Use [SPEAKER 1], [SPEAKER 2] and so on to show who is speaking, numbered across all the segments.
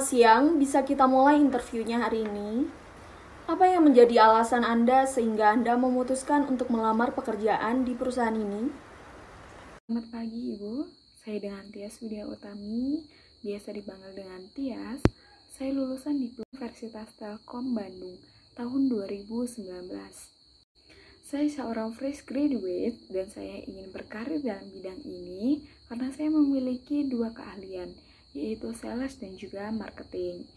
[SPEAKER 1] Selamat siang, bisa kita mulai interviewnya hari ini? Apa yang menjadi alasan Anda sehingga Anda memutuskan untuk melamar pekerjaan di perusahaan ini?
[SPEAKER 2] Selamat pagi Ibu, saya dengan Tias Widya Utami, biasa dipanggil dengan Tias. Saya lulusan Diploma Universitas Telkom Bandung tahun 2019. Saya seorang fresh graduate dan saya ingin berkarir dalam bidang ini karena saya memiliki dua keahlian, yaitu sales dan juga marketing.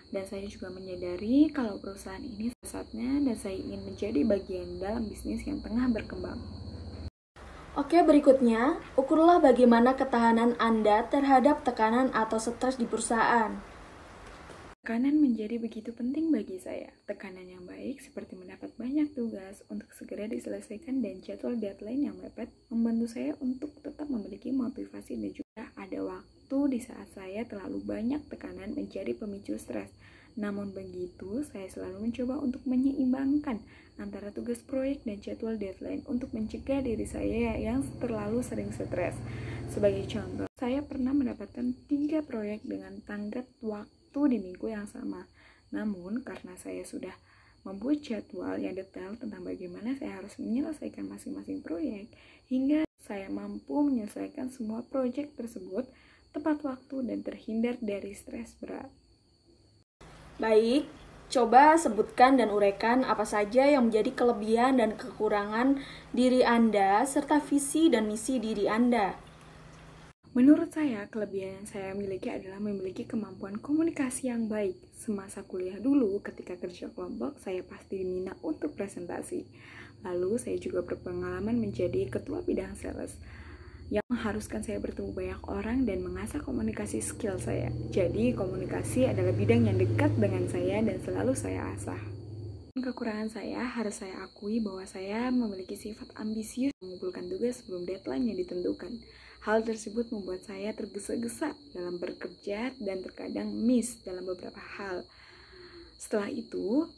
[SPEAKER 2] Dan saya juga menyadari kalau perusahaan ini saatnya dan saya ingin menjadi bagian dalam bisnis yang tengah berkembang.
[SPEAKER 1] Oke, berikutnya, ukurlah bagaimana ketahanan Anda terhadap tekanan atau stres di perusahaan.
[SPEAKER 2] Tekanan menjadi begitu penting bagi saya. Tekanan yang baik seperti mendapat banyak tugas untuk segera diselesaikan dan jadwal deadline yang mepet membantu saya untuk tetap memiliki motivasi dan juga ada waktu di saat saya terlalu banyak tekanan menjadi pemicu stres. Namun begitu, saya selalu mencoba untuk menyeimbangkan antara tugas proyek dan jadwal deadline untuk mencegah diri saya yang terlalu sering stres. Sebagai contoh, saya pernah mendapatkan 3 proyek dengan tenggat waktu di minggu yang sama. Namun, karena saya sudah membuat jadwal yang detail tentang bagaimana saya harus menyelesaikan masing-masing proyek, hingga saya mampu menyelesaikan semua proyek tersebut tepat waktu dan terhindar dari stres berat.
[SPEAKER 1] Baik, coba sebutkan dan uraikan apa saja yang menjadi kelebihan dan kekurangan diri Anda serta visi dan misi diri Anda.
[SPEAKER 2] Menurut saya, kelebihan yang saya miliki adalah memiliki kemampuan komunikasi yang baik. Semasa kuliah dulu, ketika kerja kelompok, saya pasti diminta untuk presentasi. Lalu, saya juga berpengalaman menjadi ketua bidang sales, yang mengharuskan saya bertemu banyak orang dan mengasah komunikasi skill saya. Jadi, komunikasi adalah bidang yang dekat dengan saya dan selalu saya asah. Kekurangan saya, harus saya akui bahwa saya memiliki sifat ambisius mengumpulkan tugas sebelum deadline yang ditentukan. Hal tersebut membuat saya tergesa-gesa dalam bekerja dan terkadang miss dalam beberapa hal. Setelah itu,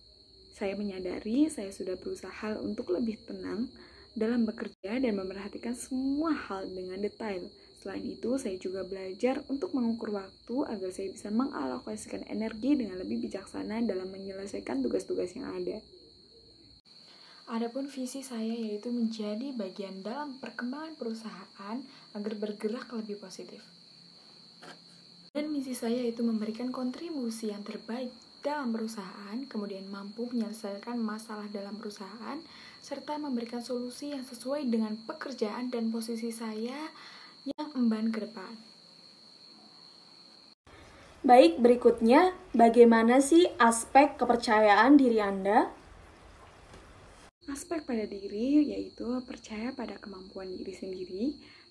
[SPEAKER 2] saya menyadari saya sudah berusaha untuk lebih tenang dalam bekerja dan memperhatikan semua hal dengan detail. Selain itu, saya juga belajar untuk mengukur waktu agar saya bisa mengalokasikan energi dengan lebih bijaksana dalam menyelesaikan tugas-tugas yang ada. Adapun visi saya yaitu menjadi bagian dalam perkembangan perusahaan agar bergerak lebih positif. Dan misi saya yaitu memberikan kontribusi yang terbaik dalam perusahaan, kemudian mampu menyelesaikan masalah dalam perusahaan, serta memberikan solusi yang sesuai dengan pekerjaan dan posisi saya yang emban ke depan.
[SPEAKER 1] Baik, berikutnya, bagaimana sih aspek kepercayaan diri Anda?
[SPEAKER 2] Aspek pada diri yaitu percaya pada kemampuan diri sendiri,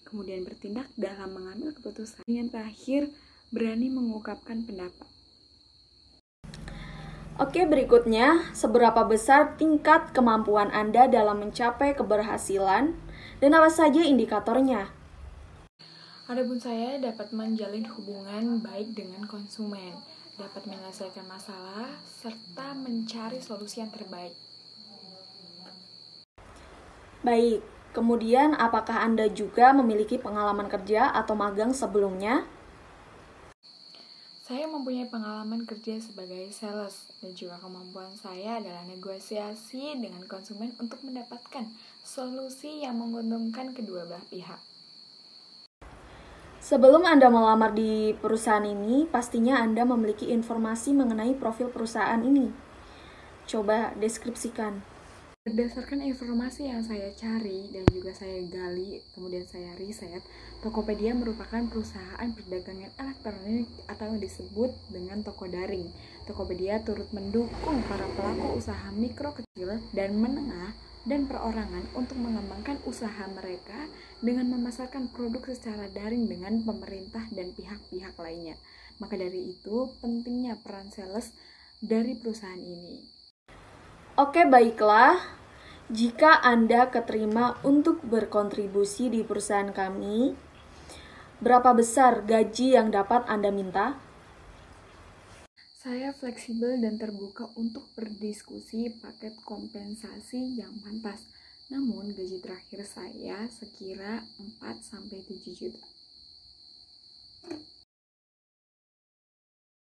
[SPEAKER 2] kemudian bertindak dalam mengambil keputusan. Yang terakhir, berani mengungkapkan pendapat.
[SPEAKER 1] Oke, berikutnya, seberapa besar tingkat kemampuan Anda dalam mencapai keberhasilan dan apa saja indikatornya?
[SPEAKER 2] Adapun saya dapat menjalin hubungan baik dengan konsumen, dapat menyelesaikan masalah, serta mencari solusi yang terbaik.
[SPEAKER 1] Baik, kemudian apakah Anda juga memiliki pengalaman kerja atau magang sebelumnya?
[SPEAKER 2] Saya mempunyai pengalaman kerja sebagai sales dan juga kemampuan saya adalah negosiasi dengan konsumen untuk mendapatkan solusi yang menguntungkan kedua belah pihak.
[SPEAKER 1] Sebelum Anda melamar di perusahaan ini, pastinya Anda memiliki informasi mengenai profil perusahaan ini. Coba deskripsikan.
[SPEAKER 2] Berdasarkan informasi yang saya cari dan juga saya gali, kemudian saya riset, Tokopedia merupakan perusahaan perdagangan elektronik atau yang disebut dengan toko daring. Tokopedia turut mendukung para pelaku usaha mikro, kecil, dan menengah dan perorangan untuk mengembangkan usaha mereka dengan memasarkan produk secara daring dengan pemerintah dan pihak-pihak lainnya. Maka dari itu, pentingnya peran sales dari perusahaan ini.
[SPEAKER 1] Oke, baiklah. Jika Anda keterima untuk berkontribusi di perusahaan kami, berapa besar gaji yang dapat Anda minta?
[SPEAKER 2] Saya fleksibel dan terbuka untuk berdiskusi paket kompensasi yang pantas. Namun gaji terakhir saya sekira 4-7 juta.